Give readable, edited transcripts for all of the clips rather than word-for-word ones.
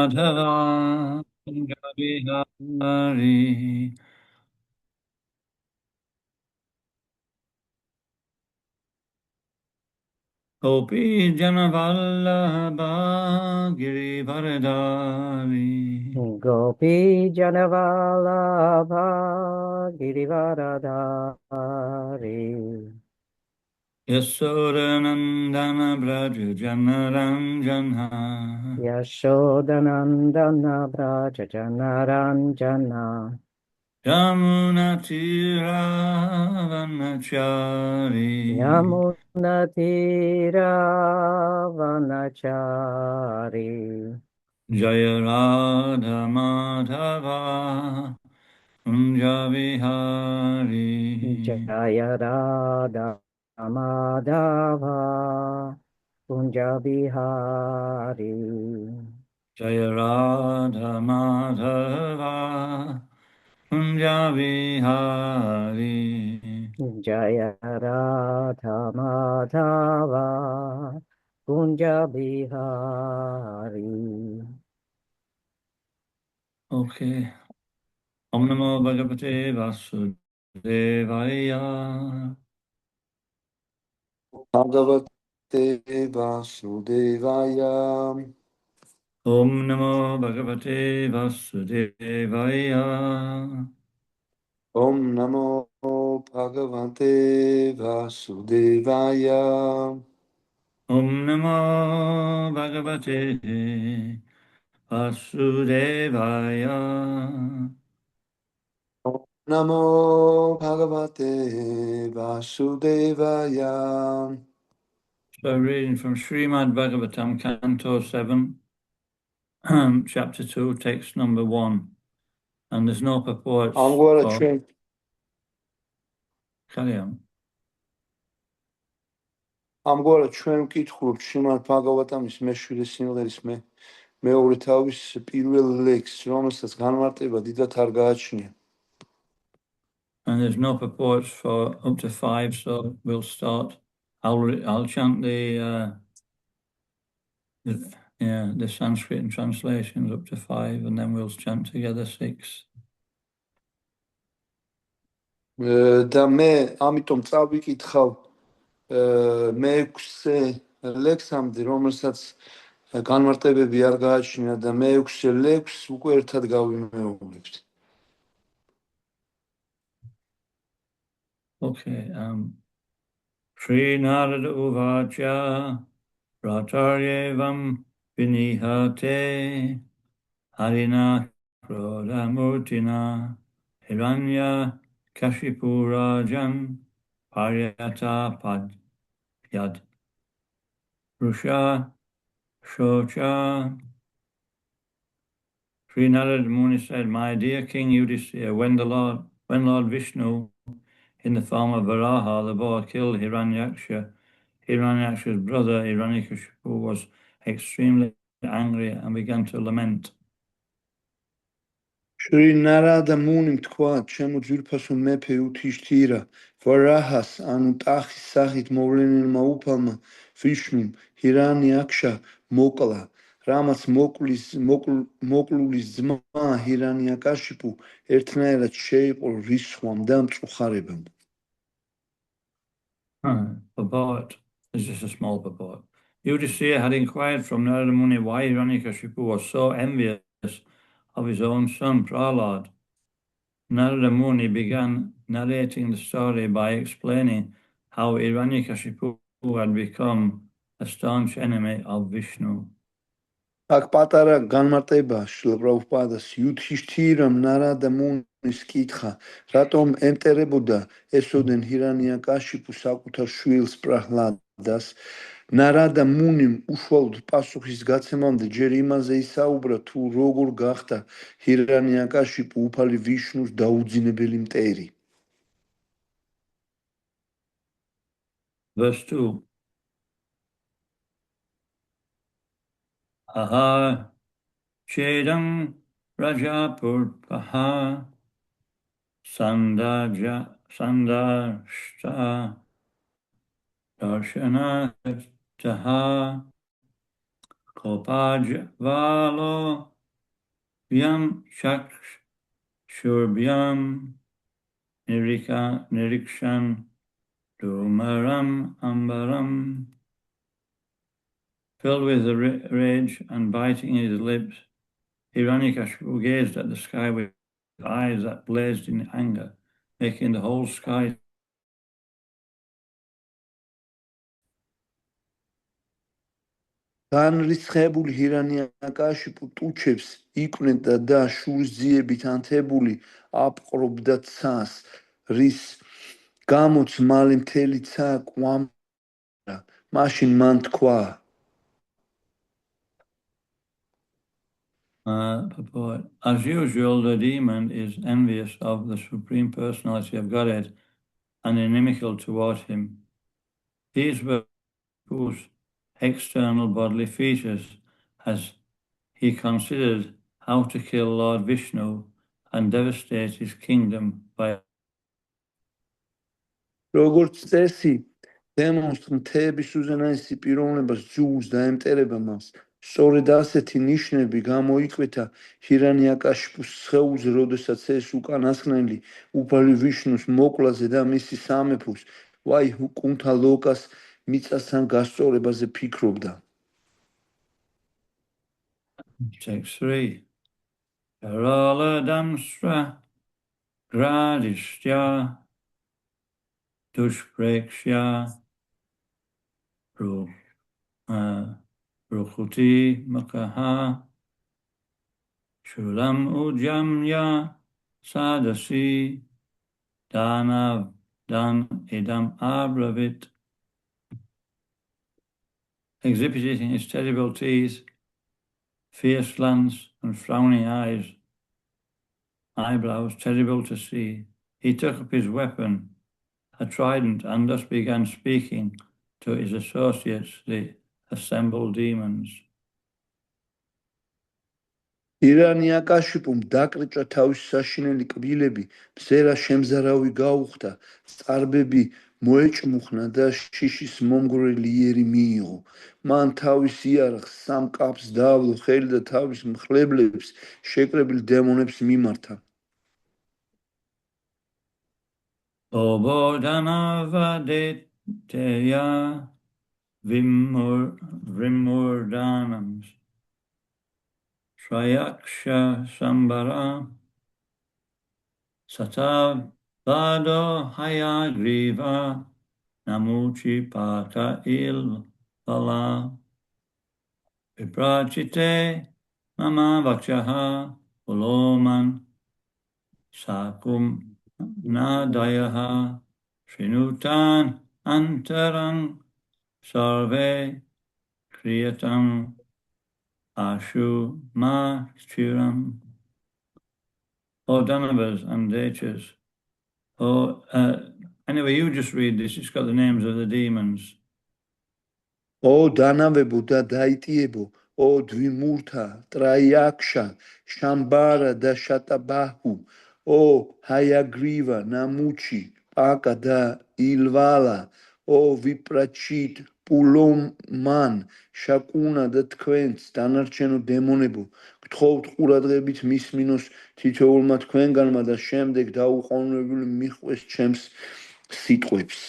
Madhava Bihari Gopi Janavallabha Girivardhari Gopi Janavalabha Girivaradhari Yasodanandana Braja Janaranjana Yashodanandana Braja Janaranjana Yamuna Tiravanachari Yamunatira Vanachari Jaya Radha Madhava Kunja Vihari Jaya Radha Madhava Kunja Bihari Jaya Radha Madhava Kunja Vihari Jaya Radha Madhava Kunja Bihari. Okay. Om Namo Bhagavate Vasudevaya Bhagavate Vasudevaya. Om Namo Bhagavate Vasudevaya Om Namo Bhagavate Vasudevaya. Om Namo Bhagavate Vasudevaya Om Namo Bhagavate Vasudevaya. So reading from Srimad Bhagavatam, Canto 7, Chapter 2, text number 1. And there's no purports for... Carry on. ამგვარად ჩვენ ვკითხულობთ შრიმად ბჰაგავატამის მეშვიდე სიმღერის მეორე თავის პირველ ლექსს, რომელსაც განმარტება დიდად არ გააჩნია. And there's no purports for up to 5, so we'll start. I'll chant the Sanskrit and translations up to 5, and then we'll chant together 6. და მე ამიტომ წავიკითხავ მე-6 ლექსამდე, რომელსაც განმარტებები არ გააჩნია და მე-6 ლექსს უკვე ერთად გავიმეორებთ. Okay. Shri Narada Uvacha Prataryevam Vinihate Harina Krodamurtina Hiranya Kashipurajan Paryata Padyad Rusha Shocha. Sri Narada Muni said, "My dear King Yudhisthira, when Lord Vishnu, in the form of Varaha, the boar, killed Hiranyaksha, Hiranyaksha's brother Hiranyakashipu was extremely angry and began to lament." Shri Narada Muni თქვა, ჩემო ძვირფასო მეფე უთიშთირა, ვარაჰას, ანუ ტახის სახით მოვლენილმა უფალმა ვიშნუმ ჰირანიაქშა მოკლა, რამაც მოკლულის ძმა ჰირანიაკაშიპუ ერთნაირად შეიყო რისხვამ და მწუხარებამ. Purport is just a small purport. Yudhisthira had inquired from Narada Muni why Hiranyakashipu was so envious of his own son Prahlad. Narada Muni began narrating the story by explaining how Hiranyakashipu had become a staunch enemy of Vishnu. აქ პატარა განმარტება შრილა პრაბჰუპადას იუდჰიშთირამ ნარადა მუნის კითხა, რატომ ემტერებოდა ესოდენ ჰირანიაკაშიპუ საკუთარ შვილს პრაჰლადას. ნარადა მუნიმ უშუალოდ პასუხის გაცემამდე ჯერ იმაზე ისაუბრა, თუ როგორ გახდა ჰირანიაკაშიპუ უფალი ვიშნუს დაუძინებელი მტერი. Verse 2. Aha Chedam Rajapurpaha Sandashta Darshana Taha Kopaj Valo Vyam Shurbyam Nirikshan Dumaram Ambaram. Filled with rage and biting his lips, Hiranyakashipu gazed at the sky with eyes that blazed in anger, making the whole sky განრისხებული ჰირანიაკაშიპუ ტუჩებს იკვნებდა და შურისძიებით ანთებული აპყრობდა ცას, რის გამოც მალე მთელი ცა კვამდა. მაშინ მან თქვა: purport. As usual, the demon is envious of the Supreme Personality of Godhead and inimical toward him. These were whose external bodily features as he considered how to kill Lord Vishnu and devastate his kingdom by როგორც წესი, დემონს მთების უზენაესი პიროვნებას ჯულს დაემტერება მას. სწორედ ასეთი ნიშნები გამოიკვეთა ჰირანიაკაშიპუს სხეულზე, როდესაც ეს უკანასკნელი უფალი ვიშნუს მოკლაზე და მისი სამეფოს ვაიკუნთა ლოკას მიწასთან გასწორებაზე ფიქრობდა. Text 3. Karala Damsra Gradishya Dushprekshya Rukhuti Makaha Shulam Ujamya Sadasi Dana Dan Idam Abravit, exhibiting his terrible teeth, fierce glance, and frowning eyebrows terrible to see. He took up his weapon, a trident, and thus began speaking to his associates, the assembled demons. ჰირანიაკაშიპუმ დაკრეჭა თავის საშინელი კბილები, მზერა შემზარავი გაუხდა, წარბები მოეჭმუხნა და შიშის მომგვრელი იერი მიიღო. მან თავის იარაღს სამ კაფს დაავლო ხელი და თავის მხლებლებს შეკრებილ დემონებს მიმართა. Obodhanavadeteya Vimurdanams Shrayaksha Sambara Satav Vado Hayagriva Namuchi Pata Il Vala Viprachite Mama Vakshaha Uloman Sakum Nadayaha Shrinutan Antarang Sarve Kriyatam Ashu Ma Chiram. Oh, Danavas and Dechas. Oh, anyway, you just read this. It's got the names of the demons. Oh, Danavebo da Daitiebo, oh, Dvimurta, Trayaksha, Shambara da Shatabahu, oh, Hayagriva, Namuchi, Paka da Ilvala, oh, Viprachit, Puloman, Shakuna da Tquents, Danarcheno demonebo, გთხოვთ ყურადღებით მის მინოს თითოეულმა თქვენგანმა და შემდეგ დაუყოვნებლივ მიხვეს ჩემს სიტყვებს.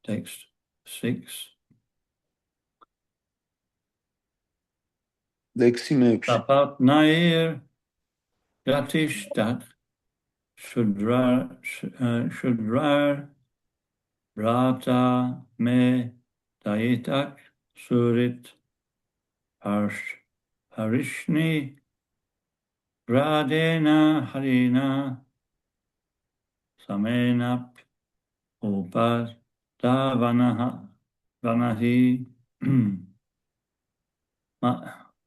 Text 6. Leksi 6. Tapat Nair Gatishtak Shudrar Rata Me Daitak Surit Harishni Gradena Harina Samenap Upad Vanahi.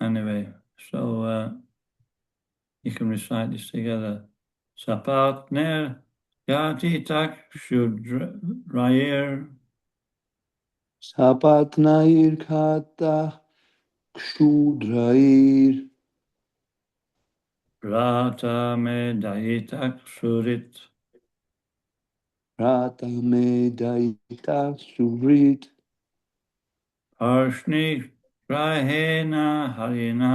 Anyway, so you can recite this together. Sapatner Yatitak Shudrayer Sapatnair Kata Kshudrair Rata Me Daitak Surit Rata Me Daita Surit Harshni grahena harina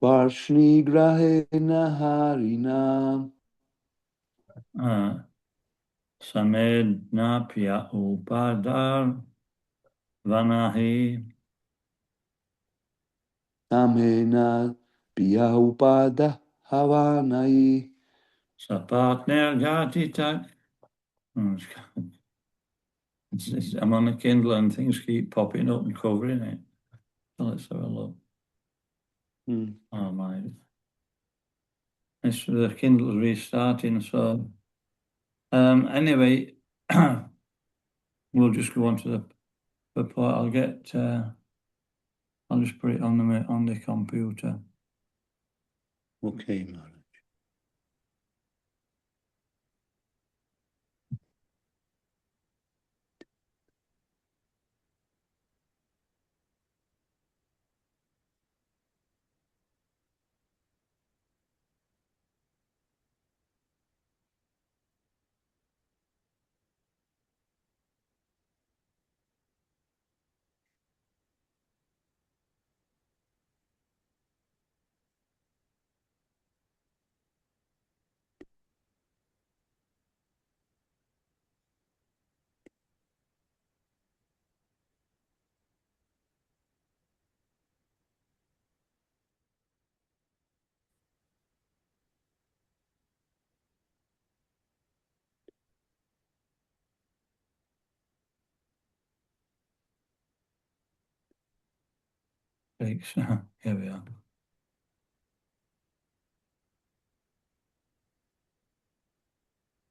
varshni grahena harina samedna pya upadar vanahi samena pya upada havanai sapatner gatitak. I'm on the Kindle and things keep popping up and covering it. So let's have a look. Oh my. The Kindle's restarting, so anyway, we'll just go on to the report. I'll just put it on the computer. Okay, Maharaj. Thanks. Here we are.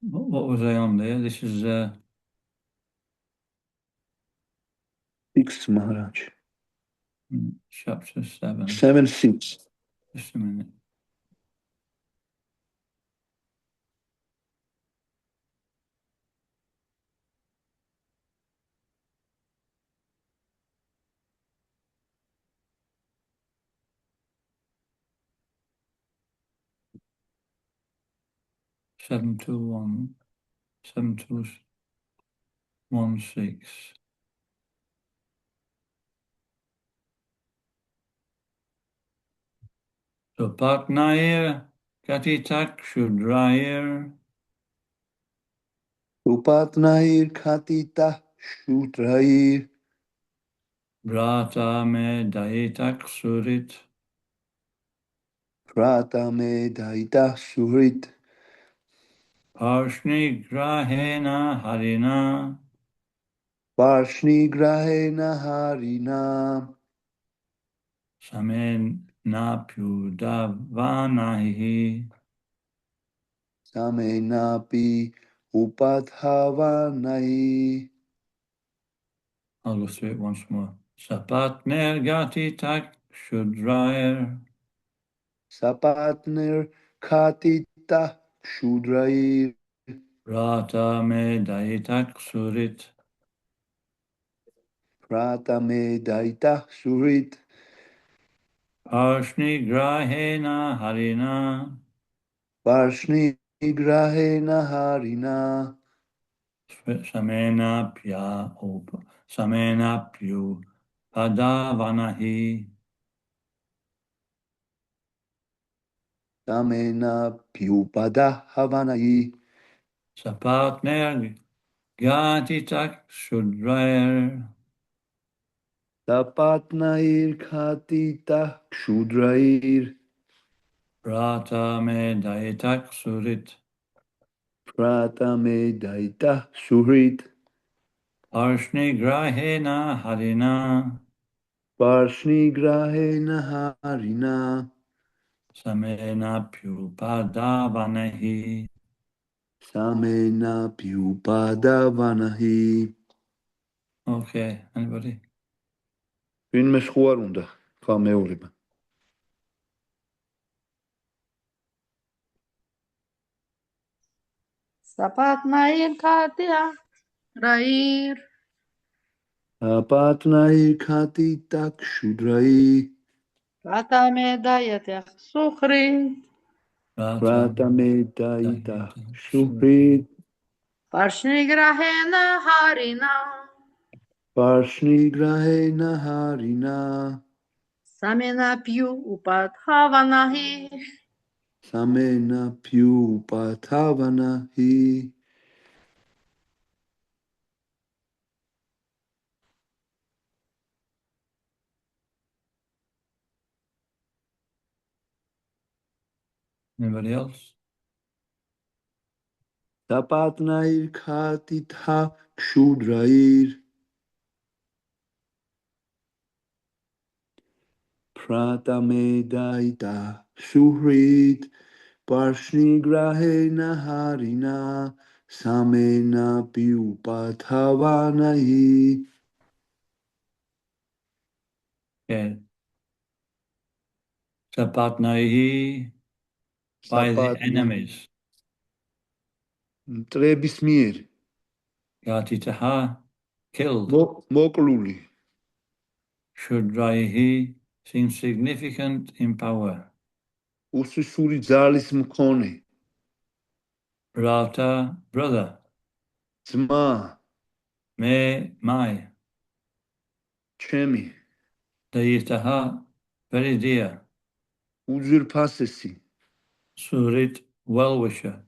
What was I on there? This is 6, Maharaj. chapter 7. 7, 6. Just a minute. Seven two one 7216. So Patnair Katitak Shudrair Upatnair khatita shutrair Brata me Daitak Surit prata me daita surit Parshni Grahena Harina varshni grahena harina Samen Napyudavanahi. samenapi upadhavanai. I'll go through it once more. Sapatner Gatitak Shudrair Sapatner khatita shudrair Brata me Daitak Surit prata me daita surit Parshni Grahena Harina varshni grahena harina Samenapyu Padavanahi. samena pyupada havanai. Sapatner Gatitak Shudrair Sapatnair khatita kshudrair Brata me Daitak Surit prata me daita surit Parshni Grahena Harina varshni grahena harina Samenapyu Padavanahi. samena pyupadavanahi. Okay, anybody? ვინმე სხვა არ უნდა გამეორება. Sapatnair Katia Rair Sapatnair khatita kshudrair Ratame Dayatech Sukhri prata me daita surit Parshni Grahena Harina Parshnigrahe Naharina Samena piu upathavanahi. Samena Pyu Patavanahi Anybody else? Tapatnair Khatitha Kshudrair Pratamedaita Suhrit Parshnigrahe Naharina Samena Pyu Patavanahi Okay. Sapatnaihi by the enemies. Mtrebis mier Gatitaha killed. Mokluli Shudraihi seems significant in power. Ususuri Zalis Mkone Rata, brother. Zma My. Chemi Dayitaha, very dear. Uzur Pasesi Surit, well-wisher.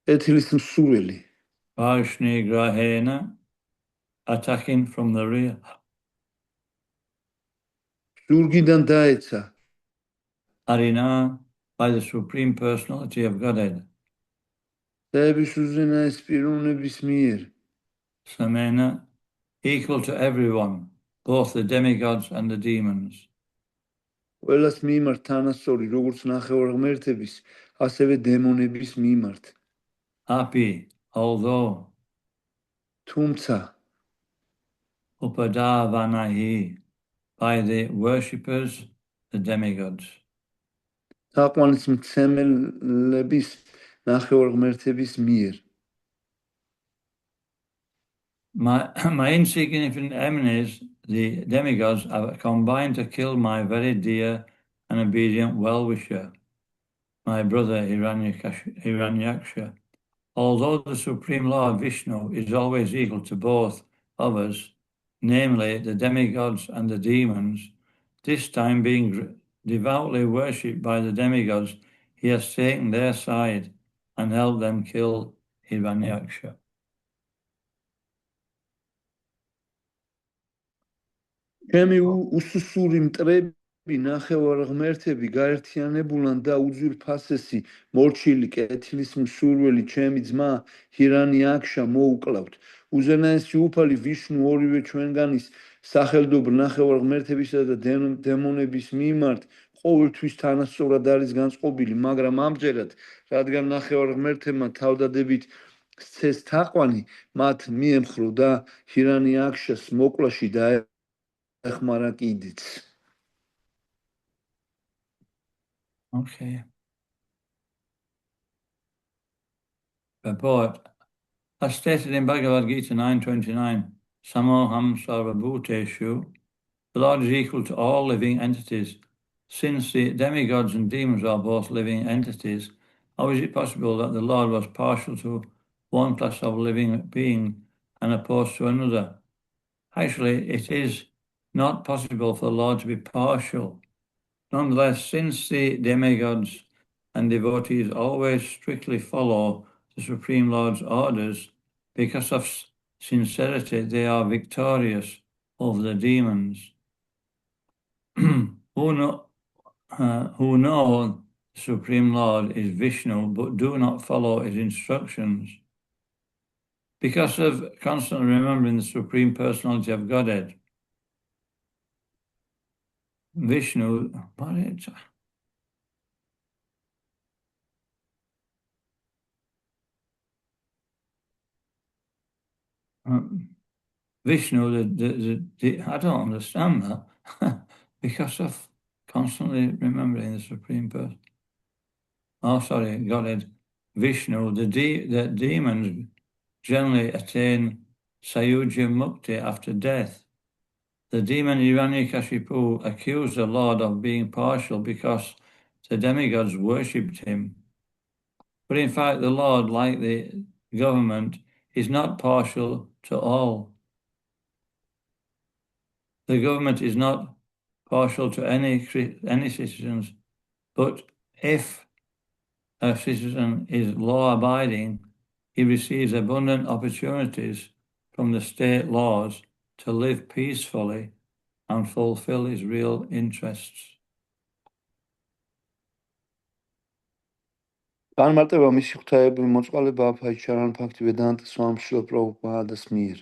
Etilis Msureli Varshni Grahena, attacking from the rear. Surgidan Daetsa Arina, by the Supreme Personality of Godhead. Sebisuzena Espirunebis mier Samena, equal to everyone, both the demigods and the demons. ყველას მიმართ თანასწორი, როგორც ნახევარ ღმერთების, ასევე დემონების მიმართ. Api, although თუმცა Upadavanahi, by the worshippers, the demigods. თაყვანისმცემლების ნახევარ ღმერთების მიერ. My insignificant enemies, the demigods, have combined to kill my very dear and obedient well-wisher, my brother Hiranyaksha. Although the Supreme Lord Vishnu is always equal to both of us, namely the demigods and the demons, this time being devoutly worshipped by the demigods, he has taken their side and helped them kill Hiranyaksha. ჩემი უსუსური მტრები ნახევარ ღმერთები გაერთიანებულან და უძვირფასესი მორჩილი კეთილის მსურველი ჩემი ძმა ჰირანიაქშა მოუკლავთ. უზენაესი უფალი ვიშნუ ორივე ჩვენგანის სახელდობრ ნახევარ ღმერთებისა და დემონების მიმართ ყოველთვის თანასწორად არის განწყობილი, მაგრამ ამჯერად, რადგან ნახევარ ღმერთებმა თავდადებით სცეს თაყვანი, მათ მიემხრო და ჰირანიაქშას მოკლაში Okay. Purport. As stated in Bhagavad Gita 9.29, Samoham Sarvabhuteshu, the Lord is equal to all living entities. Since the demigods and demons are both living entities, how is it possible that the Lord was partial to one class of living being and opposed to another? Actually, it is not possible for the Lord to be partial. Nonetheless, since the demigods and devotees always strictly follow the Supreme Lord's orders, because of sincerity, they are victorious over the demons. who know the Supreme Lord is Vishnu, but do not follow his instructions. Because of constantly remembering the Supreme Personality of Godhead, Vishnu, Vishnu, I don't understand that. Because of constantly remembering the Supreme Person. Oh, sorry, Godhead. Vishnu, the demons generally attain Sayuja Mukti after death. The demon Hiranyakashipu accused the Lord of being partial because the demigods worshipped him. But in fact, the Lord, like the government, is not partial to all. The government is not partial to any citizens, but if a citizen is law-abiding, he receives abundant opportunities from the state laws to live peacefully and fulfill his real interests. განმარტება მისი ღვთაებრივი მოწყალება აფაიჩარან ფაქტი ვედანტა სვამშილ პრაბჰუპადას მიერ.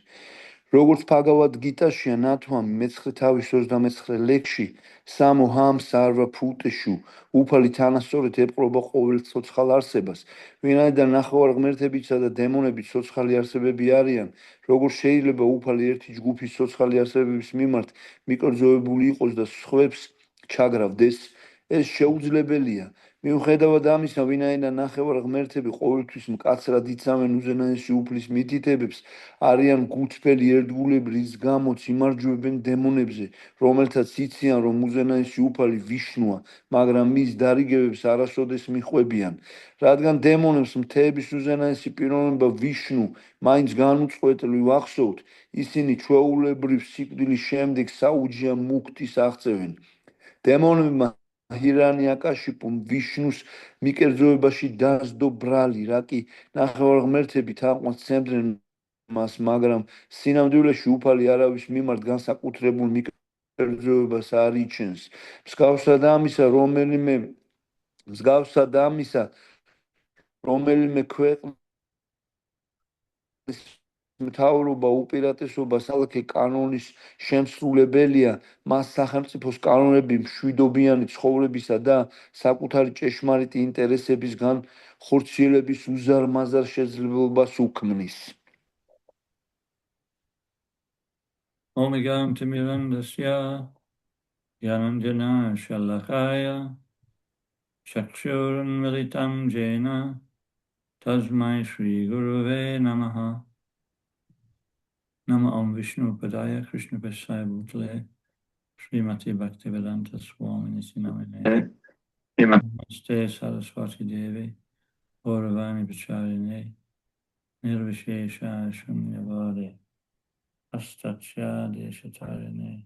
როგორც ბჰაგავად გიტაშია ნათვამი მეცხრე თავის 29 ლექსში სამოჰამ სარვა ფუტეშუ უფალი თანასწორად ეპყრობა ყოველ ცოცხალ არსებას, ვინაიდან ნახევარ ღმერთებიცა და დემონები ცოცხალი არსებები არიან, როგორ შეიძლება უფალი ერთი ჯგუფის ცოცხალი არსებების მიმართ მიკერძოებული იყოს და სხვებს ჩაგრავდეს, ეს შეუძლებელია. მიუხედავად ამისა, ვინაიდან ნახევარ ღმერთები ყოველთვის მკაცრად იცავენ უზენაესი უფლის მითითებებს, არიან გულწრფელი ერთგულები, რის გამოც იმარჯვებენ დემონებზე, რომელთაც იციან, რომ უზენაესი უფალი ვიშნუა, მაგრამ მის დარიგებებს არასოდეს მიხვებიან. რადგან დემონებს მთეების უზენაესი პიროვნება ვიშნუ მაინც განუწყვეტლივ ახსოვთ, ისინი ჩვეულებრივ სიკვდილის შემდეგ საუჯია მუქტის აღწევენ. დემონებმა ჰირანიაკაშიპუმ ვიშნუს მიკერძოებაში დასდო ბრალი, რა კი ნახევარ ღმერთები თაყვანს სცემდნენ მას, მაგრამ სინამდვილეში უფალი არავის მიმართ განსაკუთრებულ მიკერძოებას არ იჩენს. მსგავსად ამისა, რომელიმე ქვეყნის მთავრობა უპირატესობა ქალაქი კანონის შემსრულებელია, მას სახელმწიფოს კანონები მშვიდობიანი ცხოვრებისა და საკუთარი ჭეშმარიტი ინტერესების განხორციელების უზარმაზარ შესაძლებლობას უქმნის. Omigam Timirandasya Yananjana Shalakaya Chakshurun Militam Jena Tasmai Shri Guruve Namaha Nama Om Vishnu Padaya Krishna Pesaya Bhutle Srimati Bhaktivedanta Swami Sinamane Namaste Saraswati Devi Gauravani Pacharine Nirvishesha Shunyavade Astachya Deshatarine.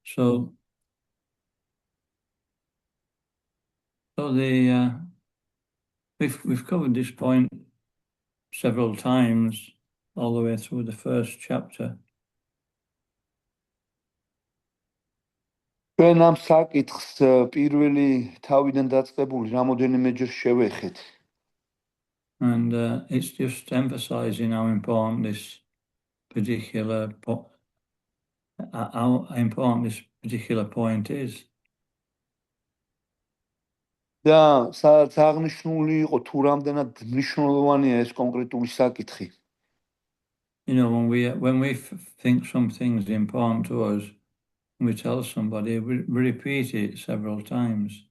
So we've covered this point several times all the way through the first chapter. ჩვენ ამ საკითხს პირველი თავიდან დაწყებული რამოდენიმეჯერ შევეხეთ. And it's just emphasizing how important this particular point is. და სადაც აღნიშნული იყო თუ რამდენად მნიშვნელოვანია ეს კონკრეტული საკითხი. You know, when we think something is important to us, we tell somebody, we repeat it several times.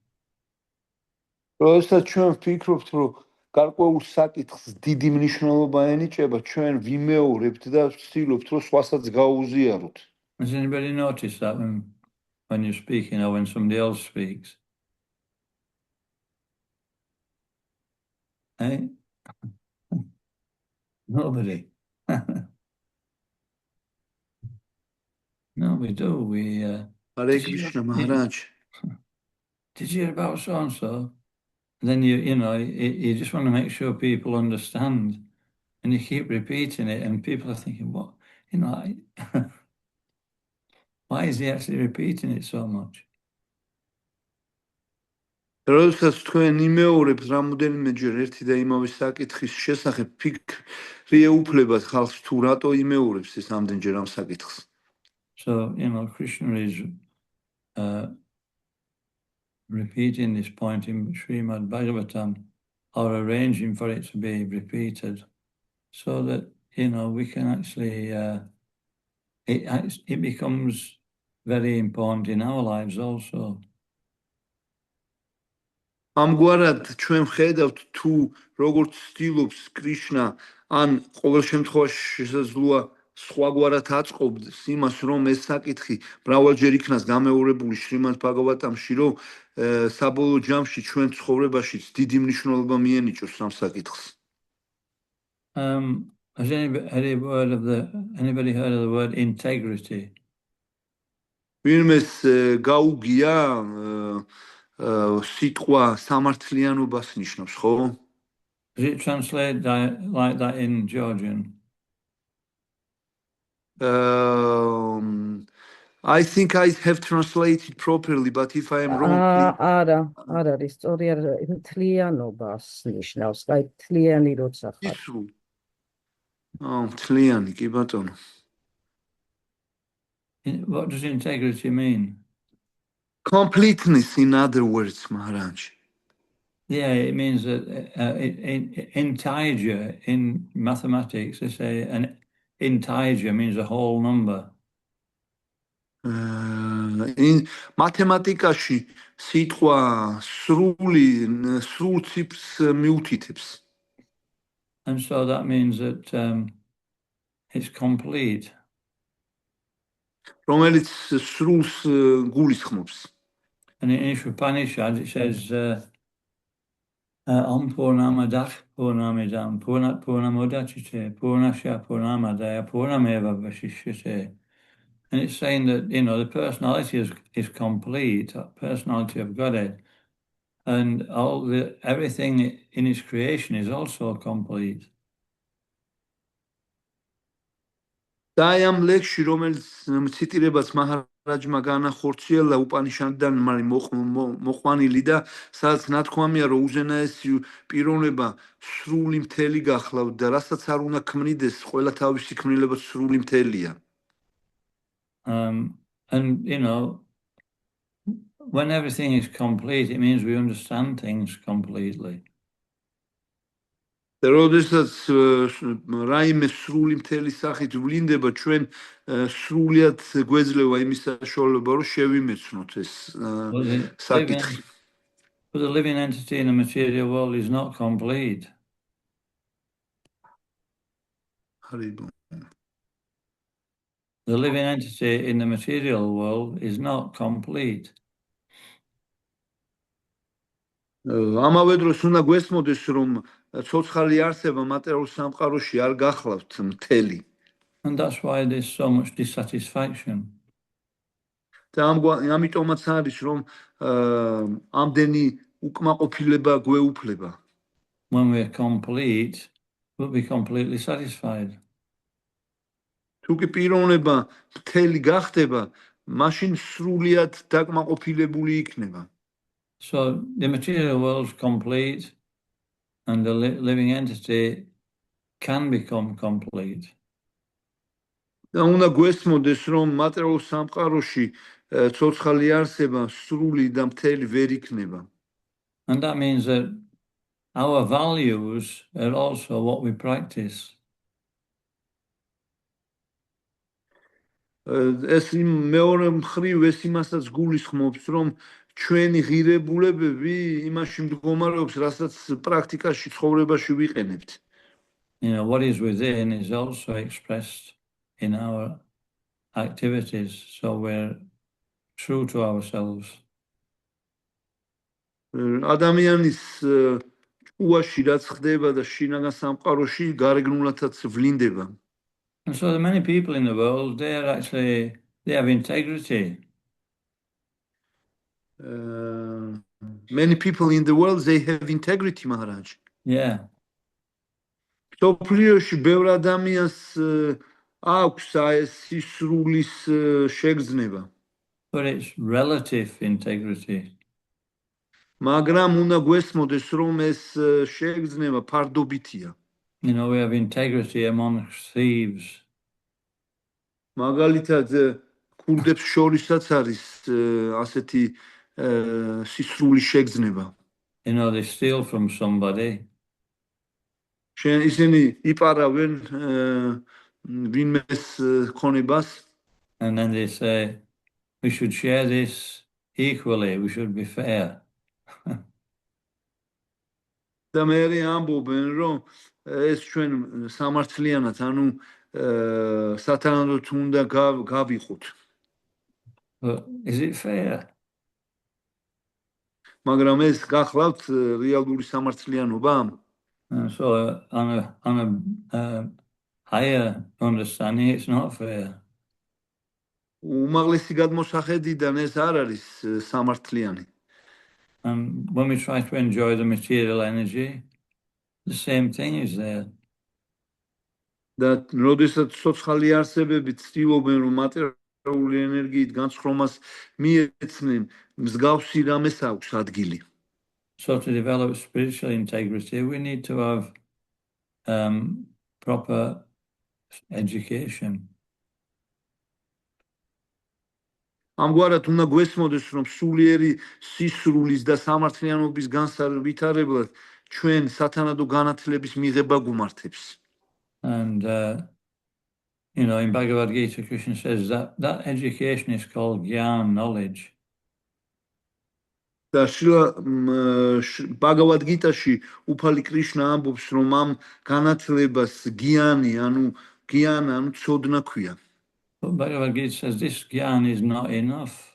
როდესაც ჩვენ ვფიქრობთ, რომ გარკვეულ საკითხს დიდი მნიშვნელობა ენიჭება, ჩვენ ვიმეორებთ და ვცდილობთ, რომ სხვასაც გაუზიაროთ. Has anybody noticed that when you're speaking or when somebody else speaks? Hey? Nobody. No, we do. Hare Krishna Maharaj. Did you hear about so and so? And then you just want to make sure people understand, and you keep repeating it, and people are thinking, "What? Why is he actually repeating it so much?" როდესაც თქვენ იმეორებთ რამოდენიმეჯერ ერთი და იმავე საკითხის შესახებ, ფიქრი ეუფლებათ ხალხს თუ რატო იმეორებს ეს ამდენჯერ ამ საკითხს. So, Krishna is repeating this point in Srimad Bhagavatam, or arranging for it to be repeated, so that we can actually it becomes very important in our lives also. ამგვარად ჩვენ ხედავთ თუ როგორც ცდილობს კრიშნა ან ყოველ შემთხვევაში შესაძლოა სხვაგვარად აწყობს იმას რომ ეს საკითხი მრავალჯერ იქნას გამეორებული შრიმად ბhagavatamში რომ საბოლოო ჯამში ჩვენ ცხოვრებაშიც დიდი მნიშვნელობა მიენიჭოს ამ საკითხს. Has anybody heard of the word integrity? ვინმეს გაუგია სიტყვა სამართლიანობას ნიშნავს, ხო? Does it translate like that in Georgian? I think I have translated properly, but if I am wrong, არა არის სწორი არა მთლიანობას ნიშნავს, აი მთლიანი როცა ხარ. მთლიანი, კი ბატონო. What does integrity mean? Completeness, in other words, Maharaj. Yeah, it means that integer in mathematics, they say an integer means a whole number. In mathematicაში სიტყვა სრულ ციფრს მიუთითებს. And so that means that it's complete. რომელიც სრულს გულისხმობს. And in Upanishad it says Om Purnamadah Purnamidam Purnat Purnamudachyate Purnasya Purnamadaya Purnameva Vashishyate. And it's saying that, the personality is complete, the personality of Godhead. And everything in His creation is also complete. და აი ამ ლექსში, რომელიც ციტირებას მაჰარაჯმა განახორციელა უპანიშადიდან მოყვანილი და სადაც ნათქვამია, რომ უზენაესი პიროვნება სრული მთელი გახლავთ და რასაც არ უნდა ქმნიდეს, ყველა თავისი ქმნილება სრული მთელია. And when everything is complete, it means we understand things completely. როდესაც რაიმე სრული მთელი სახით ვლინდება, ჩვენ სრულიად გვეძლევა იმის საშუალება, რომ შევიმეცნოთ ეს საკითხი. But the living entity in the material world is not complete. The living entity in the material world is not complete. ამავე დროს უნდა გვესმოდეს, რომ ცოცხალი არსება მატერიალურ სამყაროში არ გახლავთ მთელი. And that's why there's so much dissatisfaction. და ამიტომაც არის, რომ ამდენი უკმაყოფილება გვეუფლება. When we're complete, we'll be completely satisfied. თუ კი პიროვნება მთელი გახდება, მაშინ სრულიად დაკმაყოფილებული იქნება. So the material world's complete and the living entity can become complete. და უნდა გვესმოდეს, რომ მატერიალურ სამყაროში ცოცხალი არსება სრული და მთელი ვერ იქნება. And that means that our values are also what we practice. ეს მეორე მხრივ ეს იმასაც გულისხმობს, რომ ჩვენი ღირებულებები იმაში მდგომარეობს, რასაც პრაქტიკაში ცხოვრებაში ვიყენებთ. What is within is also expressed in our activities, so we're true to ourselves. ადამიანის ჭუაში რაც ხდება და შინაგან სამყაროში გარეგნულადაც ვლინდება. And so many people in the world, they have integrity. Many people in the world, they have integrity, Maharaj. Yeah. სოფლიოში ბევრ ადამიანს აქვს ეს სისრულის შეგრძნება. But it's relative integrity. მაგრამ უნდა გვესმოდეს, რომ ეს შეგრძნება ფარდობითია. We have integrity amongst thieves. მაგალითად, ქურდებს შორისაც არის ასეთი სისრულის შეგრძნება. You know, they steal from somebody, ისინი იპარავენ ვინმეს ქონებას and then they say, we should share this equally, we should be fair. და მე ამბობენ, რომ ეს ჩვენ სამართლიანად, ანუ სათანადოდ უნდა გავიყოთ. But is it fair? მაგრამ ეს გახლავთ რეალური სამართლიანობა? And so on a higher understanding, it's not fair. უმაღლესი გადმოსახედიდან ეს არ არის სამართლიანი. And when we try to enjoy the material energy, the same thing is there. და როდესაც სოციალური არსებები ცდილობენ, რომ მატერიული ენერგიით განცხრომას მიეცნენ, მსგავსი რამეს აქვს ადგილი. So to develop spiritual integrity, we need to have proper education. ამგვარად უნდა გვესმოდეს, რომ სულიერი სისრულის და სამართლიანობის განსავითარებლად ჩვენ სათანადო განათლების მიღება გვმართებს. And, you know, in Bhagavad Gita, Krishna says that education is called Gyan, knowledge. და ბაგავად გიტაში უფალი კრიშნა ამბობს, რომ ამ განათლებას გიანი, ანუ ცოდნა ქვია. But Bhagavad Gita says this Gyan is not enough.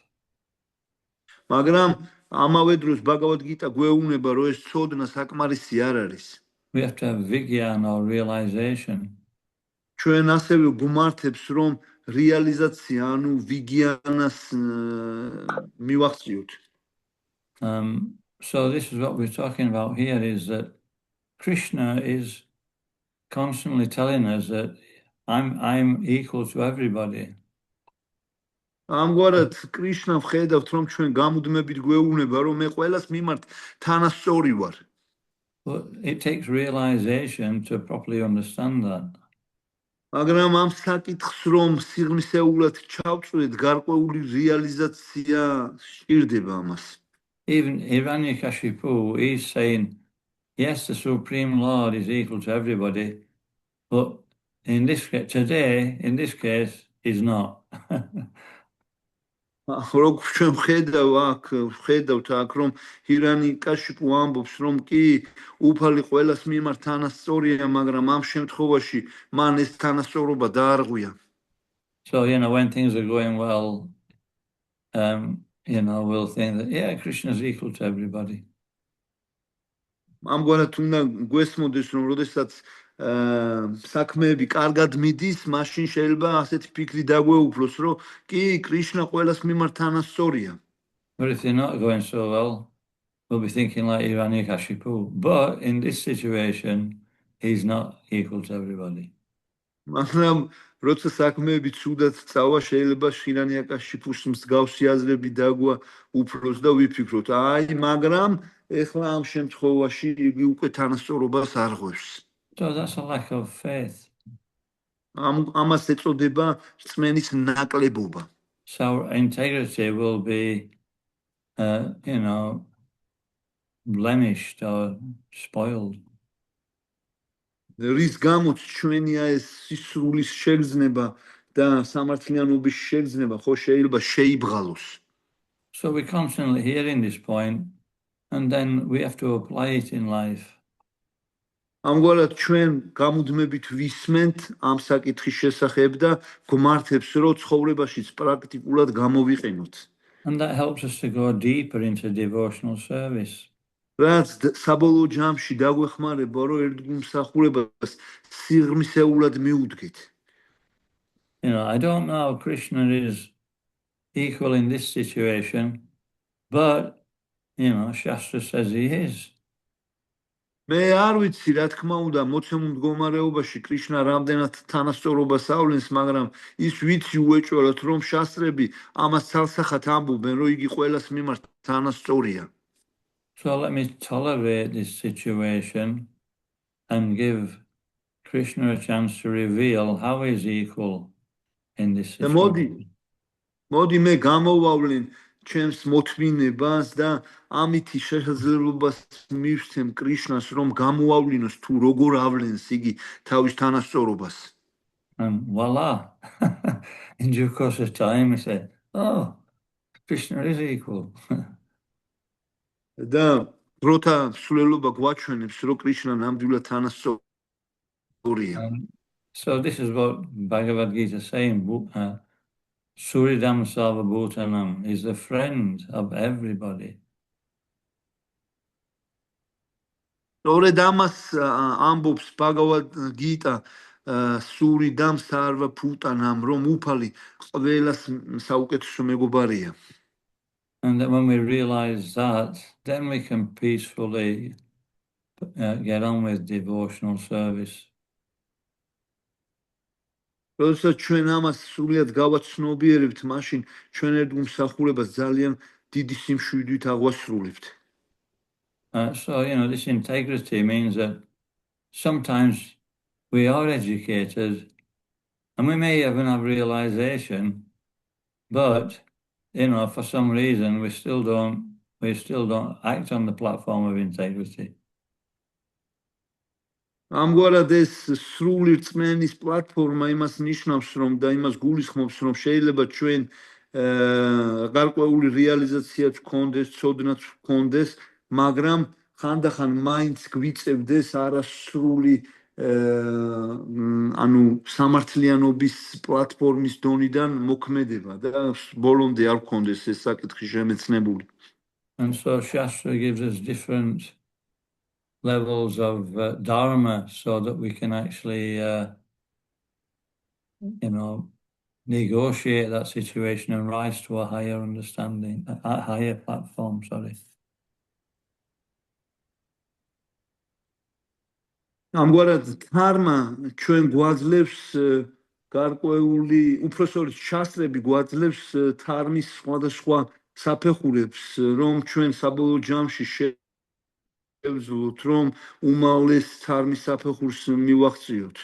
მაგრამ ამავე დროს ბაგავად გიტა გვეუბნება, რომ ეს ცოდნა საკმარისი არ არის. We have to have Vigyan or realization. ჩვენ ასევე გვმართებს, რომ რეალიზაცია, ანუ ვიგიანას მივახციოთ. So this is what we're talking about here, is that Krishna is constantly telling us that I'm equal to everybody. ამგვარად კრიშნა ვხედავთ, რომ ჩვენ გამუდმებით გვეუბნება, რომ მე ყველას მიმართ თანასწორი ვარ. But it takes realization to properly understand that. მაგრამ ამ საკითხს რომ სიღრმისეულად ჩავწვდეთ, გარკვეული რეალიზაცია სჭირდება ამას. Even Hiranyakashipu is saying, yes, the Supreme Lord is equal to everybody, but in this case, he's not. Როგორც ჩვენ ვხედავთ აქ, რომ ჰირანიკაშიპუ ამბობს, რომ კი უფალი ყველას მიმართ თანასწორია, მაგრამ ამ შემთხვევაში მან ეს თანასწორობა დაარღვია. So, you know, when things are going well, you know, we'll think that, yeah, Krishna is equal to everybody. ამგვარად უნდა გვესმოდეს, რომ როდესაც საქმეები კარგად მიდის, მაშინ შეიძლება ასეთი ფიქრი დაგვეუფლოს, რომ კი კრიშნა ყველას მიმართ თანასწორია. But if they're not going so well, we'll be thinking like Hiranyakashipu. But in this situation, he's not equal to everybody. მაგრამ როცა საქმეები ცუდად წავა, შეიძლება ჰირანიკაშიპუს მსგავსი აზრები დაგვაუფლოს და ვიფიქროთ, მაგრამ ეხლა ამ შემთხვევაში იგი უკვე თანასწორობას არღვევს. So that's a lack of faith. ამას ეწოდება რწმენის ნაკლებობა. So integrity will be, you know, blemished or spoiled. რის გამოც ჩვენია ეს სისრულის შეგრძნება და სამართლიანობის შეგრძნება, ხო შეიძლება შეიბღალოს. So we're constantly hearing this point, and then we have to apply it in life. ამგვარად ჩვენ გამუდმებით ვისმენთ ამ საკითხის შესახებ და გვმართებს, რომ ცხოვრებაშიც პრაქტიკულად გამოვიყენოთ. And that helps us to go deeper into devotional service. რაც საბოლოო ჯამში დაგვეხმარება, რომ ერთგულმსახურებას სიღრმისეულად მიუდგეთ. You know, I don't know how Krishna is equal in this situation, but, you know, Shastra says he is. მე არ ვიცი, რა თქმა უნდა, მოცემულ მდგომარეობაში კრიშნა რამდენად თანასწორობას ავლენს, მაგრამ ის ვიცი უეჭველად, რომ შასტრები ამას ცალსახად ამბობენ, რომ იგი ყველას მიმართ თანასწორია. So let me tolerate this situation and give Krishna a chance to reveal how he's equal in this situation. მოდი მე გამოვავლენ ჩემს მოთმინებას და ამითი შესაძლებლობას მივცემ კრიშნას, რომ გამოავლინოს თუ როგორ ავლენს იგი თავის თანასწორობას. And voila, in due course of time, he said, oh, Krishna is equal. და როცა სულელობა გვაჩვენებს, რომ კრიშნა ნამდვილად თანასწორია. So this is what Bhagavad Gita is saying. Suridam Sarvabhutanam is the friend of everybody. სწორედ ამას ამბობს Bhagavad Gita, Suridam Sarvabhutanam, რომ უფალი ყველას საუკეთესო მეგობარია. And then when we realize that, then we can peacefully get on with devotional service. როდესაც ჩვენ ამას სრულიად გავაცნობიერებთ, მაშინ ჩვენ ერთ უმსახურებას ძალიან დიდი სიმშვიდით აღვასრულებთ. So, this integrity means that sometimes we are educated and we may even have realization, but, for some reason, we still don't act on the platform of integrity. ამგვარად ეს სრული რწმენის პლატფორმა იმას ნიშნავს, რომ და იმას გულისხმობს, რომ შეიძლება ჩვენ გარკვეული რეალიზაციაც გქონდეს, ცოდნაც გქონდეს, მაგრამ ხანდახან მაინც გვიწევდეს არასრული სამართლიანობის პლატფორმის დონიდან მოქმედება და ბოლომდე არ გქონდეს ეს საკითხი შემეცნებული. And so Shastra gives us different levels of dharma so that we can actually, negotiate that situation and rise to a higher understanding, a higher platform, ამგვარად დჰარმა ჩვენ გვაძლევს გარკვეული, უпроსორი შასტრები გვაძლევს დჰარმის სხვადასხვა საფეხურებს, რომ ჩვენ საბოლოო ჯამში შევძლოთ, რომ უმაღლეს დჰარმის საფეხურს მივახციოთ.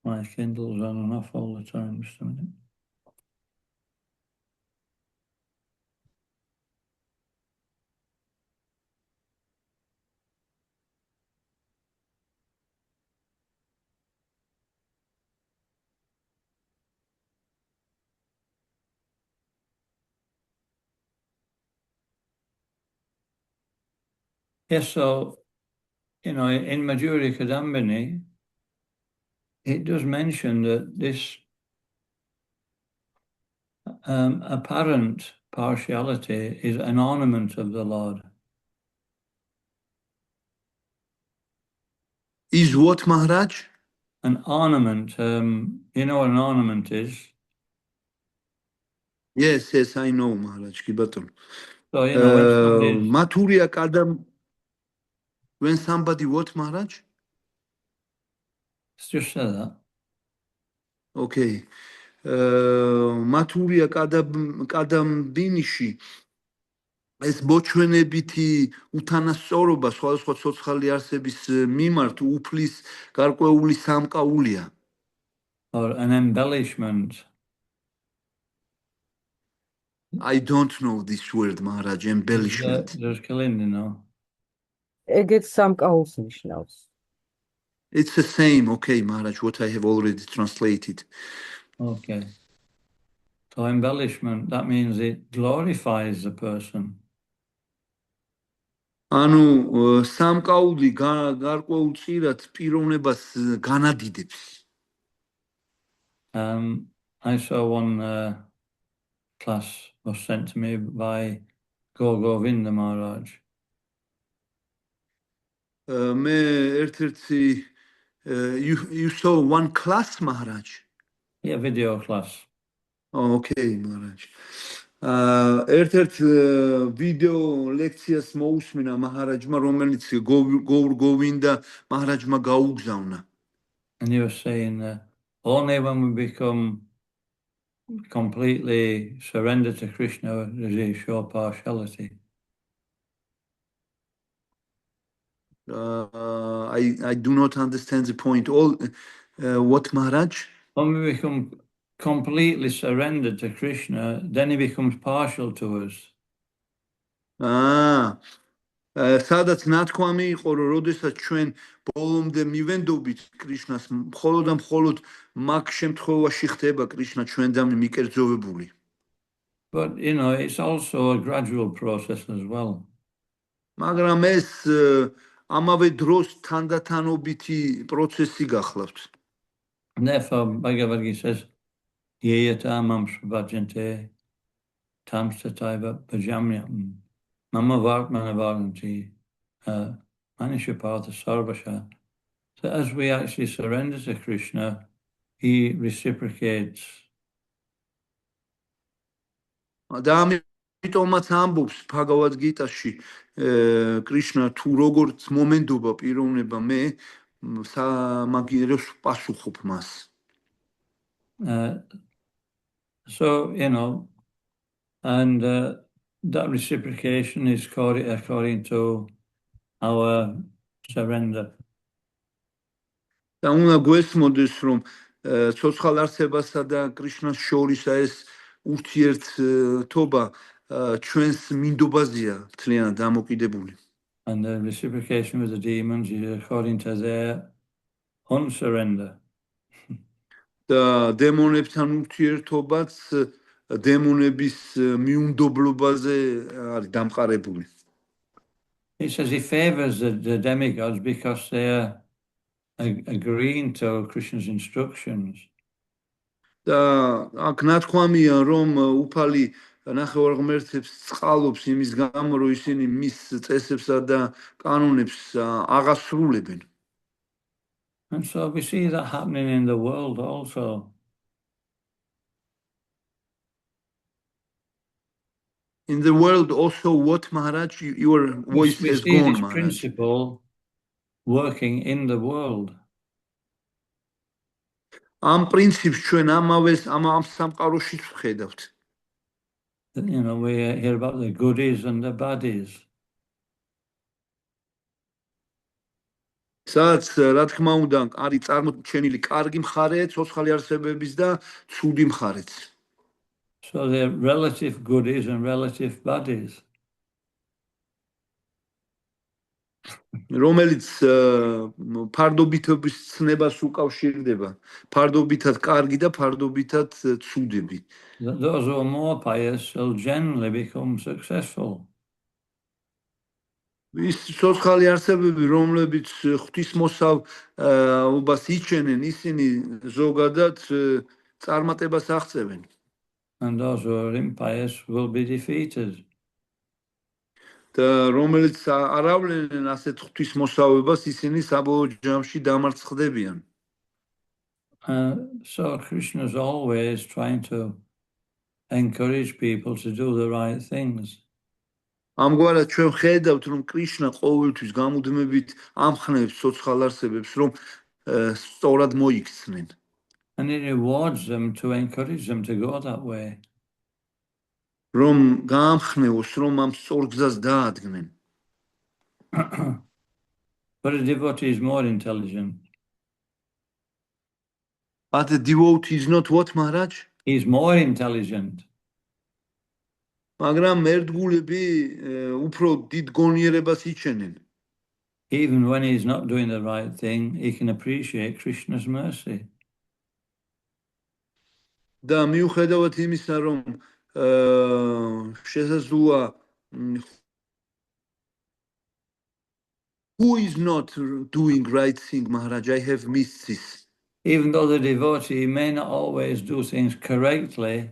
My Kindle's on and off all the time, just a minute. Yes, so, in Madhurya Kadambini, it does mention that this apparent partiality is an ornament of the Lord. Is what, Maharaj? An ornament, you know what an ornament is? Yes, I know, Maharaj. So, when Madhurya Kadam, when somebody what, Maharaj? Just say that. Okay. Madhurya Kadambinishi ეს მოჩვენებითი უთანასწორობა სხვადასხვა ცოცხალი არსების მიმართ უფლის გარკვეული სამკაულია. Or an embellishment. I don't know this word, Maharaj, embellishment. There's Kalindi, no? ეგეც სამკაულს ნიშნავს. It's the same, okay, Maharaj, what I have already translated. Okay. So embellishment, that means it glorifies the person. ანუ სამკაული გარკვეულ წილად პიროვნებას განადიდებს. I saw one class was sent to me by Govinda Maharaj. You saw one class, Maharaj? Yeah, video class. Oh, okay, Maharaj. ერთ-ერთ ვიდეო ლექციას მოусმინა მაჰარაჯმა, რომელიც გოვინდა მაჰარაჯმა გაუგზავნა. And he was saying only when we become completely surrendered to Krishna does he show partiality. I do not understand the point. what Maharaj? When we become completely surrendered to Krishna, then he becomes partial to us. სადაც ნათქვამი იყო, რომ როდესაც ჩვენ ბოლომდე მივენდობით კრიშნას, მხოლოდ და მხოლოდ მაგ შემთხვევაში ხდება კრიშნა ჩვენდამი მიკერძოვებული. But, you know, it's also a gradual process as well. მაგრამ ეს ამავე დროს თანდათანობითი პროცესი გახლავთ. And therefore, Bhagavad Gita says, Yeyata mam svabhajante tam sataiva bhajamyam mama vartmana varanti manishapatha sarvasha. So as we actually surrender to Krishna, he reciprocates. და ამიტომაც ამბობს ბჰაგავად გიტაში კრიშნა თუ როგორც მომენდობა პიროვნება მე მაგერებს პასუხობ მას. So, you know, and that reciprocation is according to our surrender. და უნდა გვესმოდეს, რომ ცოცხალ არსებასა და კრიშნას შორის ეს ურთიერთობა ჩვენს მინდობაზეა მთლიანად დამოკიდებული. And the reciprocation with the demons is according to their unsurrender. და დემონებთან ურთიერთობაც დემონების მიუნდობლობაზე არის დამყარებული. He says he favors the demigods because they are agreeing to Krishna's instructions. და აქ ნათქვამია, რომ უფალი ნახევარღმერთებს წყალობს იმის გამო, რომ ისინი მის წესებსა და კანონებს აღასრულებენ. And so we see that happening in the world also. In the world also, what Maharaj, your voice We has see gone, this Maharaj. principle working in the world. Am პრინციპს ჩვენ ამ სამყაროშიც ვხედავთ. You know, we hear about the goodies and the baddies. სადაც რა თქმა უნდა არის წარმოჩენილი კარგი მხარე ცოცხალი არსებების და ცუდი მხარეც. So they're relative goodies and relative baddies. რომელიც ფარდობითობის ცნებას უკავშირდება, ფარდობითად კარგი და ფარდობითად ცუდები. Those who are more pious will generally become successful. ის ცოცხალი არსებები, რომლებიც ღვთისმოსავლობას იჩენენ, ისინი ზოგადად წარმატებას აღწევენ. And those who are impious will be defeated. და რომელიც არავლენენ ასეთ ღვთისმოსავლებას, ისინი საბოლოო ჯამში დამარცხდებიან. So Krishna is always trying to encourage people to do the right things. ამგვარად ჩვენ ხედავთ, რომ კრიშნა ყოველთვის გამუდმებით ამხნევს ცოცხალ არსებებს, რომ სწორად მოიქცნენ. And he rewards them to encourage them to go that way. რომ გაამხნევოს, რომ ამ სწორ გზას დაადგნენ. But a devotee is more intelligent. But the devotee is not what, Maharaj? He's more intelligent. მაგრამ მერდგულები უფრო დიდ გონიერებას იჩენენ. Even when he's not doing the right thing, he can appreciate Krishna's mercy. და მიუხედავად იმისა, რომ შესაძლოა who is not doing right thing, Maharaj? I have missed this. Even though the devotee may not always do things correctly,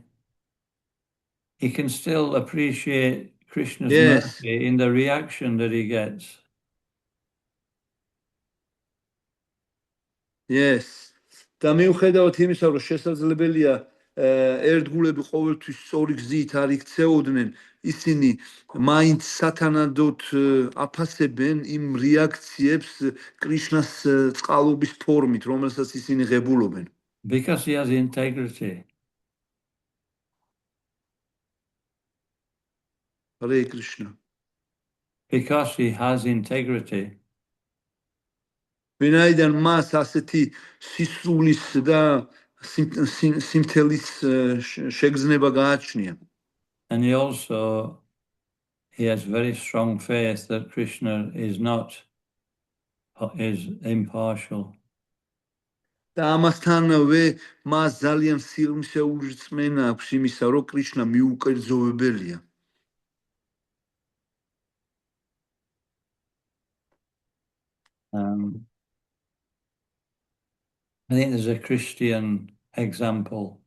he can still appreciate Krishna's mercy in the reaction that he gets. Yes. და მიუხედავად იმისა, რომ შესაძლებელია ერთგულები ყოველთვის სწორი გზით არ იქცეოდნენ, ისინი მაინც სათანადოდ აფასებენ იმ რეაქციებს კრიშნას წყალობის ფორმით, რომელსაც ისინი ღებულობენ. Because he has integrity. Hare Krishna. Because he has integrity. ვინაიდან მას ასეთი სისრულის და სიმთელის შეგრძნება გააჩნია. And he has very strong faith that Krishna is impartial. და ამასთანავე მას ძალიან სიღრმისეული რწმენა აქვს იმისა, რომ კრიშნა მიუკერძოვებელია. I think there's a Christian example.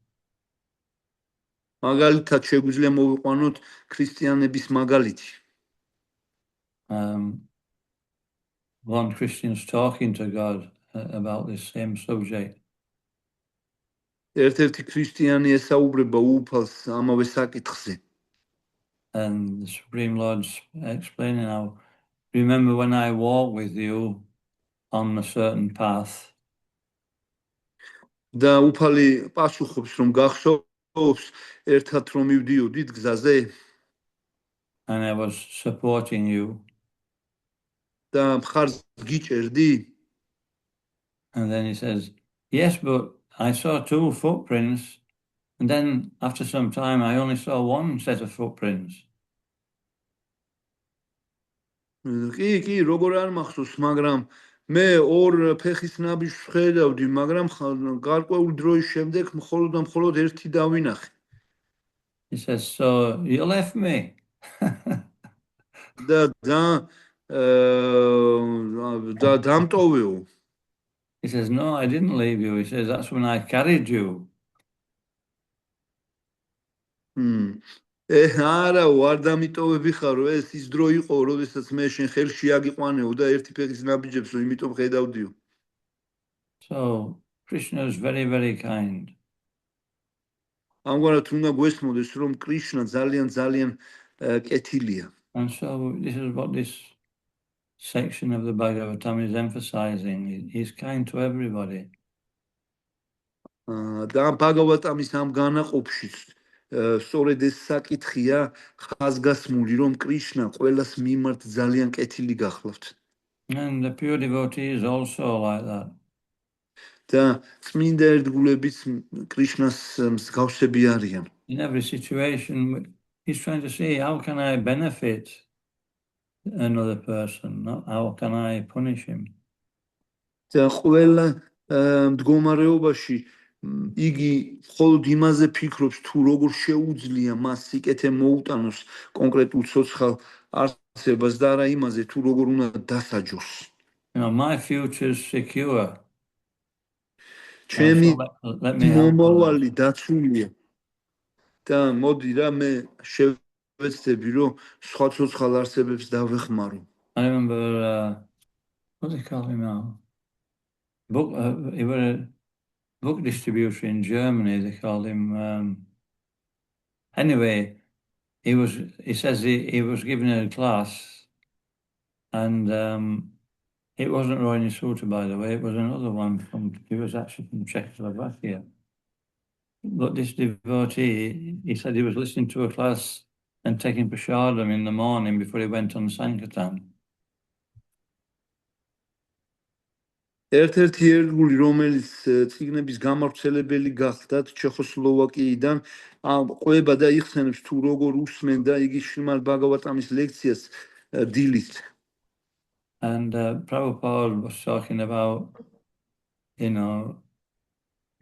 მაგალითად შეგვიძლია მოვიყვანოთ ქრისტიანების მაგალითი. One Christian's talking to God about this same subject. ერთ-ერთი ქრისტიანი ესაუბრება უფალს ამავე საკითხზე. And the Supreme Lord's explaining how, remember when I walk with you on a certain path. და უფალი პასუხობს, რომ გახსოვს ერთად რომ მივდიოდით გზაზე And I was supporting you. და მხარს გიჭერდი? And then he says, yes, but I saw 2 footprints. And then after some time, I only saw 1 set of footprints. კი, როგორ არ მახსოვს, მაგრამ მე 2 ფეხის ნაბიჯს ვხედავდი, მაგრამ გარკვეული დროის შემდეგ მხოლოდ და მხოლოდ ერთი დავინახე. He says, so you left me. და დამტოვეო. He says, no, I didn't leave you. He says, that's when I carried you. არა, არ დამიტოვები ხარო, ეს ის დრო იყო, როდესაც მე შენ ხელში აგიყვანეო და ერთი ფეხის ნაბიჯებს რომ იმიტომ ხედავდიო. So Krishna is very, very kind. ამგვარად უნდა გვესმოდეს, რომ კრიშნა ძალიან კეთილია. And so this is what this section of the Bhagavatam is emphasizing. He's kind to everybody. და ბhagavatam-ის ამ განაყოფში სწორედ ეს საკითხია ხაზგასმული, რომ კრიშნა ყველას მიმართ ძალიან კეთილი გახლავთ. And the pure devotees also like that. და წმინდა ერთგულებიც კრიშნას მსგავსები არიან. In every situation, he's trying to see how can I benefit another person, not how can I punish him. და ყველა მდგომარეობაში იგი მხოლოდ იმაზე ფიქრობს, თუ როგორ შეუძლია მას სიკეთე მოუტანოს კონკრეტულ ცოცხალ არსებას და არა იმაზე, თუ როგორ უნდა დასაჯოს. My future is secure. ჩემი Let me help მომავალი დაცულია. და მოდი რა მე შევეცდები, რომ სხვა ცოცხალ არსებებს დავეხმარო. I remember, what do they call him now? He was a book distributor in Germany. They called him. Anyway, he says he was given a class, and it wasn't Roy Suter, by the way. It was another one he was actually from Czechoslovakia. But this devotee, he said he was listening to a class and taking prasadam in the morning before he went on Sankirtan. ერთ-ერთი ერთგული, რომელიც წიგნების გამავრცელებელი გახდათ ჩეხოსლოვაკიიდან, ყვება და იხსენებს თუ როგორ უსმენ და იგი შრიმად ბhagavatam-ის ლექციას დილით. And Prabhupada was talking about,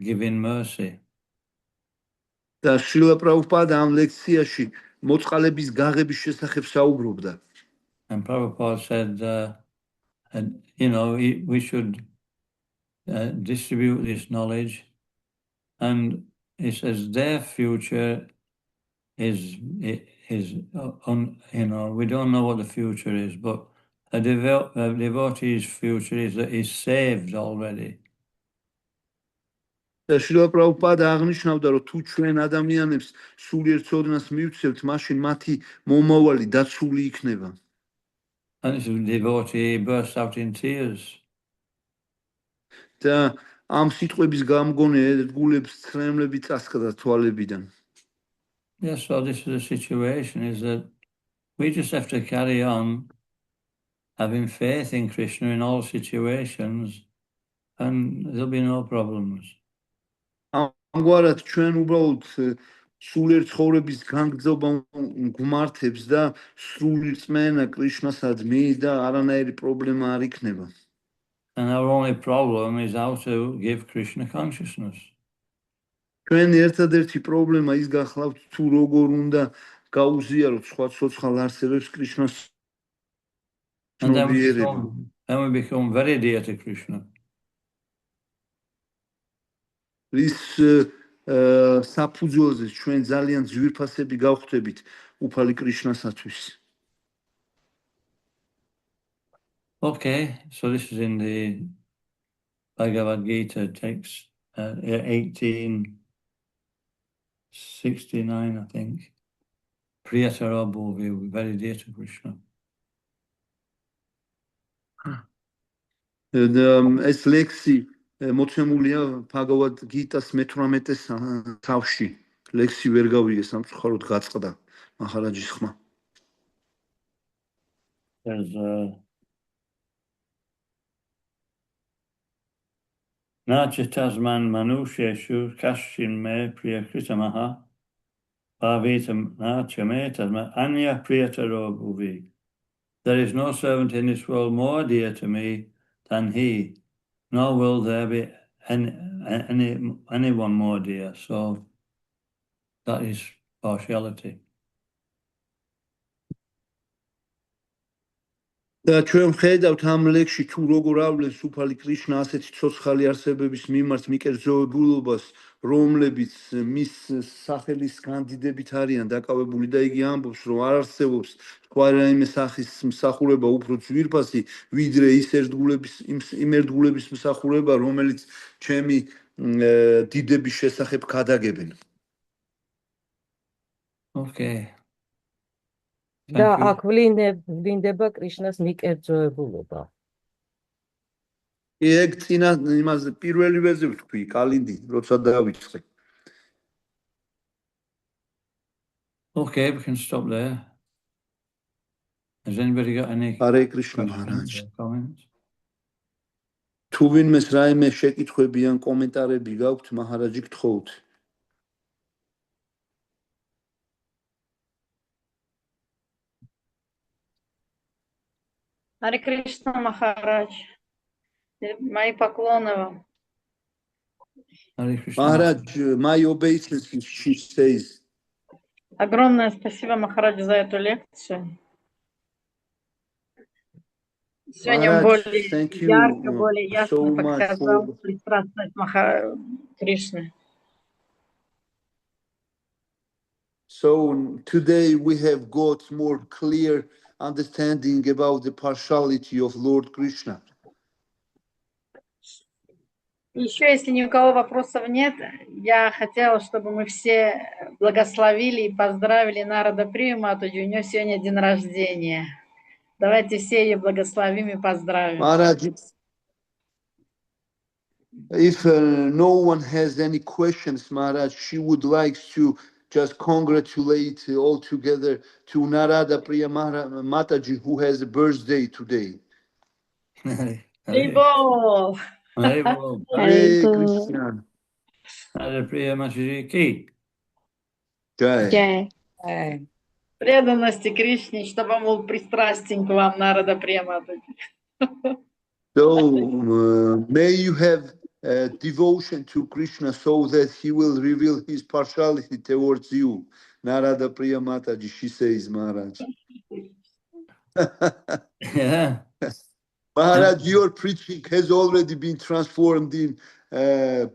giving mercy. და შრილა პრაბჰუპადა ამ ლექციაში მოწყალების გაღების შესახებ საუბრობდა. And Prabhupada said, we should distribute this knowledge. And he says their future is we don't know what the future is, but a devotee's future is that he's saved already. და შრილა პრაბჰუპადა აღნიშნავდა, რომ თუ ჩვენ ადამიანებს სულიერ ცოდნას მივცევთ, მაშინ მათი მომავალი დაცული იქნება. And this devotee burst out in tears. და ამ სიტყვების გამგონე ერთგულებს ცრემლები წასკდა თვალებიდან. Yes, so this is the situation, is that we just have to carry on having faith in Krishna in all situations, and there'll be no problems. ამგვარად ჩვენ უბრალოდ სულიერ ცხოვრების განგრძობა გვმართებს და სრული რწმენა კრიშნასაც მის და არანაირი პრობლემა არ იქნება. And our only problem is how to give Krishna consciousness. ჩვენ ერთადერთი პრობლემა ის გახლავთ თუ როგორ უნდა გაუზიაროთ სხვა ცოცხალ არსებებს კრიშნას And then ცნობიერება. we become very dear to Krishna. რის საფუძველზე ჩვენ ძალიან ძვირფასები გავხდებით უფალი კრიშნასათვის. Okay, so this is in the Bhagavad Gita text 1869, I think. Priyatara Bhuvi, very dear to Krishna. ეს ლექსი მოცემულია Bhagavad Gita-ს მე-18 თავში. ლექსი ვერ გავიგე სამწუხაროდ გაწყდა მაჰარაჯის ხმა. There's Nachitasman Manusheshu Kashin Me Priyakritamaha Bhavitam Nachametasma Anya Priyataro Bhuvi. There is no servant in this world more dear to me than he, nor will there be anyone more dear. So that is partiality. და ჩვენ ვხედავთ ამ ლექსში თუ როგორ ავლენს უფალი კრიშნა ასეთი ცოცხალი არსებების მიმართ მიკერძოებულობას, რომლებიც მის სახელის კანდიდებით არიან დაკავებული და იგი ამბობს, რომ არ არსებობს სხვა რაიმე სახის მსახურება უფრო ძვირფასი, ვიდრე იმ ერთგულების მსახურება, რომელიც ჩემი დიდების შესახებ გადაგებენ. Okay. და აქ ვლინდება კრიშნას მიკერძოებულობა. ეგ წინა იმაზე პირველივეზე ვთქვი, კალინდი, როცა დავიწყე. Okay, we can stop there. Has anybody got any Hare Krishna Maharaj. comments? თუ ვინმეს რაიმე შეკითხვები ან კომენტარები გაქვთ, მაჰარაჯი გთხოვთ. Харе Кришна Махарадж. Мои поклоны вам. Hare Krishna. Maharaj, my obeisance, she says. Огромное спасибо, Махарадж, за эту лекцию. Сегодня он Maharaj, более thank you ярко, более ясно so much показал for- пристрастность Кришны. So today we have got more clear understanding about the partiality of Lord Krishna. Еще, если ни у кого вопросов нет, я хотела, чтобы мы все благословили и поздравили Нарада Прию Матаджи. У нее сегодня день рождения. Давайте все ее благословим и поздравим. Maharaj, if no one has any questions, Maharaj, she would like to just congratulate all together to Narada Priya Mataji, who has a birthday today. Любовь! Hare Bol. Hare Krishna. Hare Priya Mataji ki. Jai. Преданности Кришне, чтобы он был пристрастен к вам, Нарада Прия Матаджи. So may you have devotion to Krishna so that he will reveal his partiality towards you. Narada Priya Mataji, she says, Maharaj. Yeah. Maharaj, your preaching has already been transformed in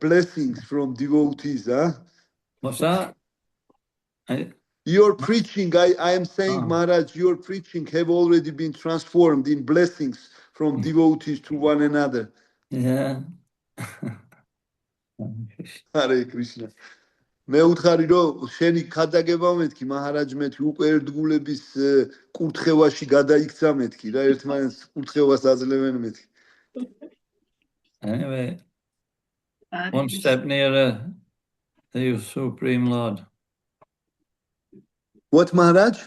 blessings from devotees. Huh? What's that? Your preaching, I am saying, Oh. Maharaj, your preaching have already been transformed in blessings from devotees to one another. Yeah. Hare Krishna. მე ვუთხარი რომ შენი ქადაგება მეთქი მაჰარაჯ მეთქი უკვე ერთგულების კურთხევაში გადაიქცა მეთქი რა ერთმანეთს კურთხევას აძლევენ მეთქი. Anyway, one step nearer the Supreme Lord. What, Maharaj?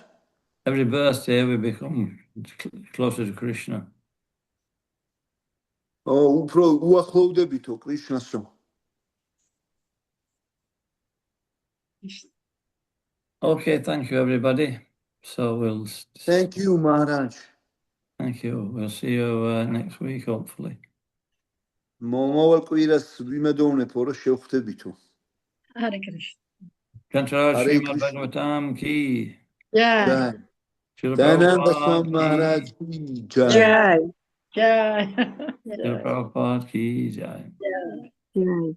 Every birthday we become closer to Krishna. უფრო უახლოვდებითო კრიშნასო. Okay, thank you, everybody. So Thank you, Maharaj. thank you. We'll see you next week, hopefully. მომავალ კვირას ვიმედოვნებ, რომ შევხვდებითო. Hare Krishna. Kantaraj Hare Srimad Krishna. Bhagavatam ki. Jai. Jai. Srila Dayananda Prabhupada Swami ki. Maharaj ki jai. Jai. Jai. Srila Prabhupada ki jai. Jai. Jai.